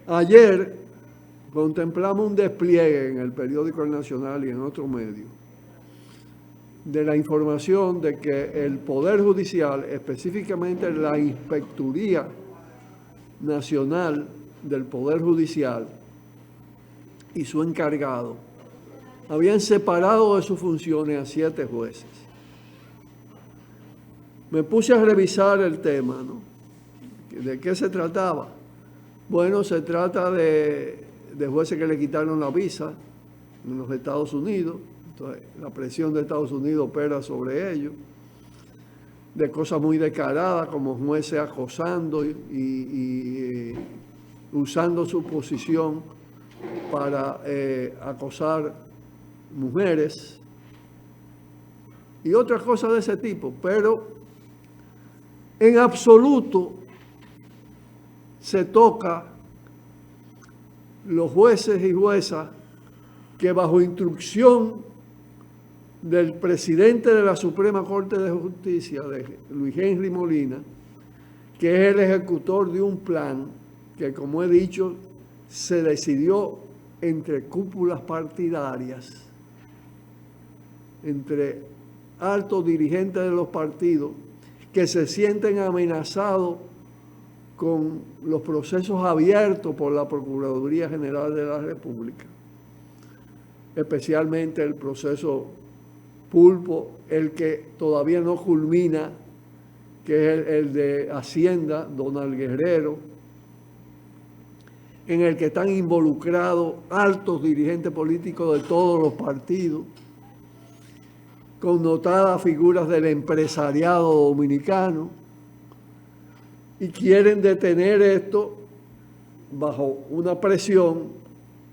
Ayer contemplamos un despliegue en el periódico El Nacional y en otros medios de la información de que el Poder Judicial, específicamente la Inspectoría Nacional del Poder Judicial y su encargado, habían separado de sus funciones a 7 jueces. Me puse a revisar el tema, ¿no? ¿De qué se trataba? Bueno, se trata de jueces que le quitaron la visa en los Estados Unidos. Entonces, la presión de Estados Unidos opera sobre ellos. De cosas muy descaradas, como jueces acosando y usando su posición para acosar mujeres y otras cosas de ese tipo. Pero en absoluto se toca los jueces y juezas que bajo instrucción del presidente de la Suprema Corte de Justicia, de Luis Henry Molina, que es el ejecutor de un plan que, como he dicho, se decidió entre cúpulas partidarias, entre altos dirigentes de los partidos que se sienten amenazados con los procesos abiertos por la Procuraduría General de la República, especialmente el proceso Pulpo, el que todavía no culmina, que es el de Hacienda, Donald Guerrero, en el que están involucrados altos dirigentes políticos de todos los partidos, connotadas figuras del empresariado dominicano, y quieren detener esto bajo una presión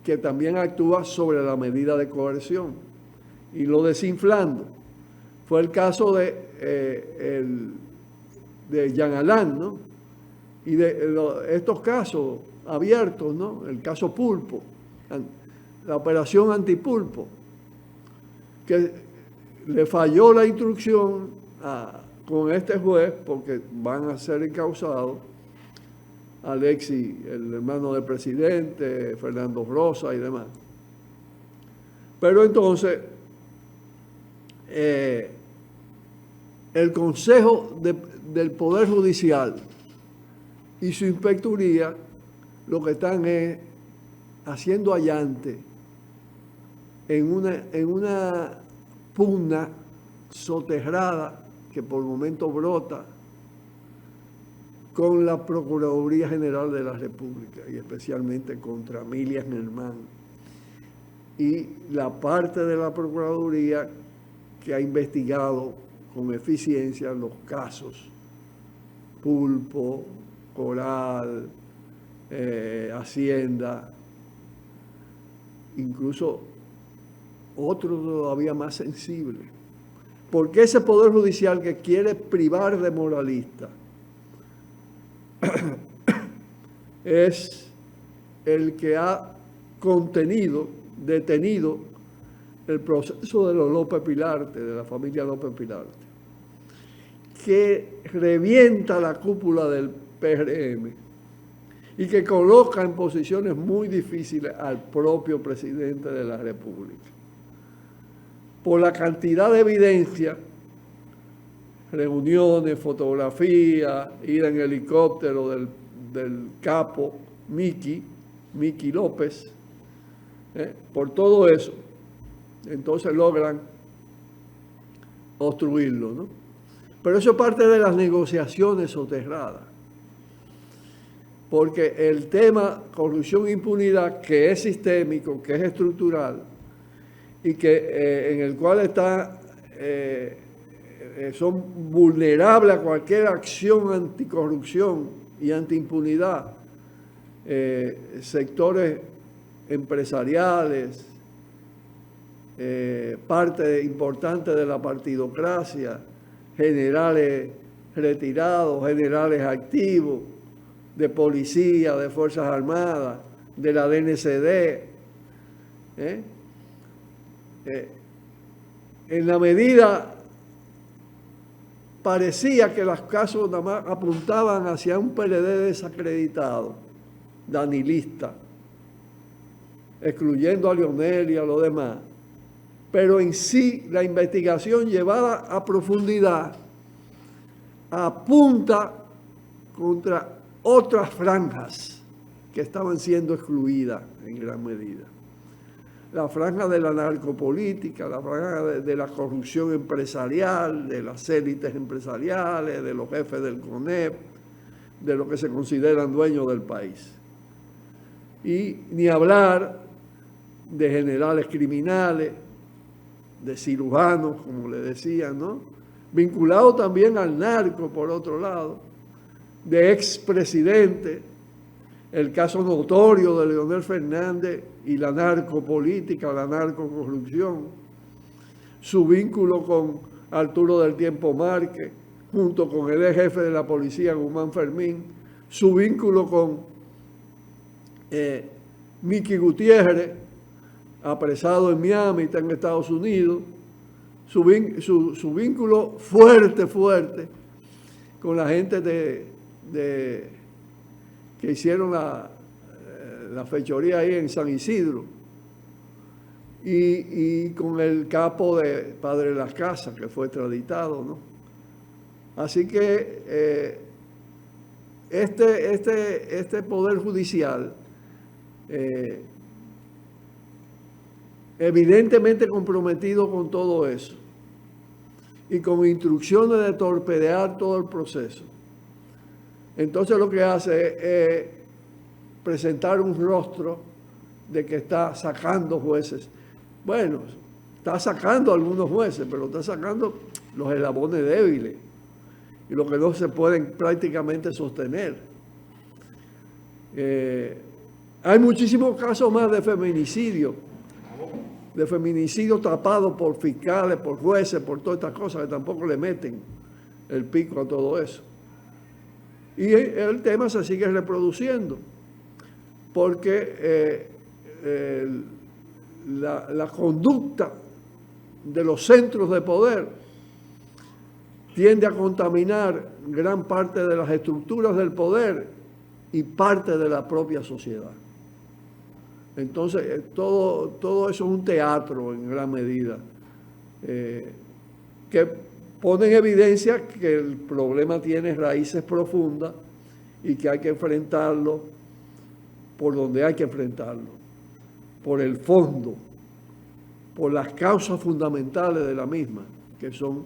que también actúa sobre la medida de coerción y lo desinflando. Fue el caso de Jean Alain, ¿no? Y estos casos abiertos, ¿no? El caso Pulpo, la operación antipulpo, que le falló la instrucción con este juez porque van a ser encausados Alexis, el hermano del presidente, Fernando Rosa y demás. Pero entonces, el Consejo del Poder Judicial y su inspectoría lo que están es haciendo allante en una pugna soterrada que por momento brota con la Procuraduría General de la República y especialmente contra Milian Germán y la parte de la Procuraduría que ha investigado con eficiencia los casos Pulpo, Coral, Hacienda, incluso otro todavía más sensible. Porque ese Poder Judicial que quiere privar de moralista es el que ha detenido el proceso de los López Pilarte, de la familia López Pilarte, que revienta la cúpula del PRM y que coloca en posiciones muy difíciles al propio presidente de la República. Por la cantidad de evidencia, reuniones, fotografías, ir en helicóptero del capo Miki López, por todo eso, entonces logran obstruirlo, ¿no? Pero eso es parte de las negociaciones soterradas, porque el tema corrupción e impunidad, que es sistémico, que es estructural, y que en el cual son vulnerables a cualquier acción anticorrupción y antiimpunidad, sectores empresariales, parte importante de la partidocracia, generales retirados, generales activos, de policía, de Fuerzas Armadas, de la DNCD, en la medida parecía que los casos nada más apuntaban hacia un PLD desacreditado, danilista, excluyendo a Leonel y a los demás. Pero en sí, la investigación llevada a profundidad apunta contra otras franjas que estaban siendo excluidas en gran medida. La franja de la narcopolítica, la franja de la corrupción empresarial, de las élites empresariales, de los jefes del CONEP, de los que se consideran dueños del país. Y ni hablar de generales criminales, de cirujanos, como le decían, ¿no? Vinculado también al narco, por otro lado, de expresidentes, el caso notorio de Leonel Fernández y la narcopolítica, la narcocorrupción, su vínculo con Arturo del Tiempo Márquez, junto con el ex jefe de la policía, Guzmán Fermín, su vínculo con Miki Gutiérrez, apresado en Miami, está en Estados Unidos, su vínculo fuerte con la gente que hicieron la fechoría ahí en San Isidro, y con el capo de Padre de las Casas, que fue extraditado, ¿no? Así que este Poder Judicial, evidentemente comprometido con todo eso y con instrucciones de torpedear todo el proceso, entonces lo que hace es presentar un rostro de que está sacando jueces. Bueno, está sacando a algunos jueces, pero está sacando los eslabones débiles y los que no se pueden prácticamente sostener. Hay muchísimos casos más de feminicidio tapado por fiscales, por jueces, por todas estas cosas que tampoco le meten el pico a todo eso. Y el tema se sigue reproduciendo, porque la conducta de los centros de poder tiende a contaminar gran parte de las estructuras del poder y parte de la propia sociedad. Entonces, todo eso es un teatro en gran medida, que pone en evidencia que el problema tiene raíces profundas y que hay que enfrentarlo por donde hay que enfrentarlo, por el fondo, por las causas fundamentales de la misma, que son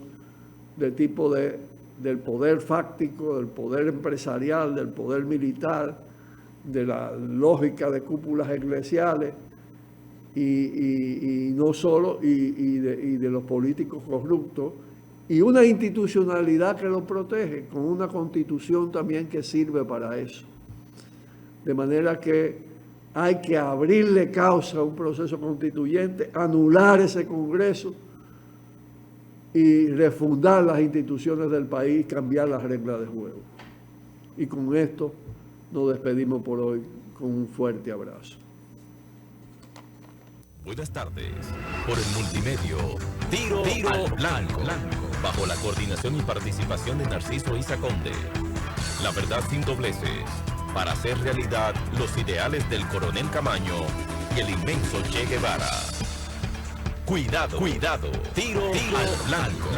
del tipo del poder fáctico, del poder empresarial, del poder militar, de la lógica de cúpulas eclesiales y no solo, y de los políticos corruptos, y una institucionalidad que lo protege, con una constitución también que sirve para eso. De manera que hay que abrirle causa a un proceso constituyente, anular ese Congreso y refundar las instituciones del país, cambiar las reglas de juego. Y con esto nos despedimos por hoy con un fuerte abrazo. Buenas tardes. Por el multimedio, Tiro al Blanco, bajo la coordinación y participación de Narciso Isa Conde. La verdad sin dobleces, para hacer realidad los ideales del Coronel Camaño y el inmenso Che Guevara. Cuidado, Tiro al Blanco.